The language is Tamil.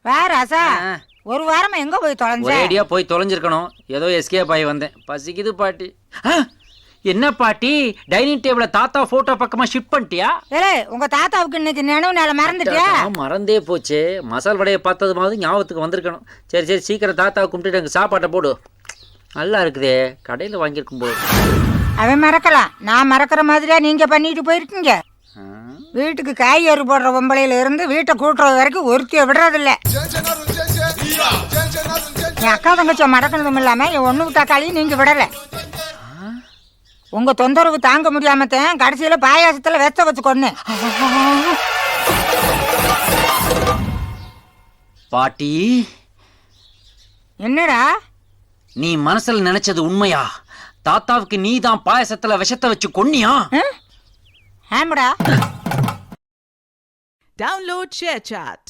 வேற ராசா ஒரு வாரமா எங்க போய் தொலைஞ்ச? ஒரேடியா போய் தொலைஞ்சிருக்கணும். ஏதோ எஸ்கேப் ஆகி வந்தேன். பசிக்குது பாட்டி. என்ன பாட்டி, டைனிங் டேபிள தாத்தா போட்டோ பக்கமா ஷிஃப்ட் பண்ணிட்டியா? ஏலே, உங்க தாத்தாவுக்கு இன்னைக்கு நினைவு நாளை மறந்துட்டியா? மறந்தே போச்சே. மசால் வடையை பார்த்தது மாதிரி ஞாபகத்துக்கு வந்திருக்கணும். சரி சரி, சீக்கிரம் தாத்தாவை கும்பிட்டு எனக்கு சாப்பாட்டை போடு. நல்லா இருக்குதே, கடையில் வாங்கியிருக்கும் போது. அவன் மறக்கலாம், நான் மறக்கிற மாதிரியா நீங்க பண்ணிட்டு போயிருக்கீங்க? வீட்டுக்கு காய்கறி போடுற பொம்பளையில இருந்து வீட்டை கூட்டுறது வரைக்கும் ஒருத்திய விடுறதில்ல. என் அக்கா தங்கச்ச மறக்கணதும் இல்லாம என் ஒண்ணு தக்காளியும் நீங்க விடல. உங்க தொந்தரவு தாங்க முடியாமத்தான் கடைசியில பாயாசத்துல வெச்ச வச்சு கொன்னேன். பாட்டி, என்னடா நீ மனசுல நினைச்சது உண்மையா? தாத்தாவுக்கு நீ தான் பாயசத்துல விஷத்தை வச்சு கொன்னியா? ஆமாடா. Download ShareChat.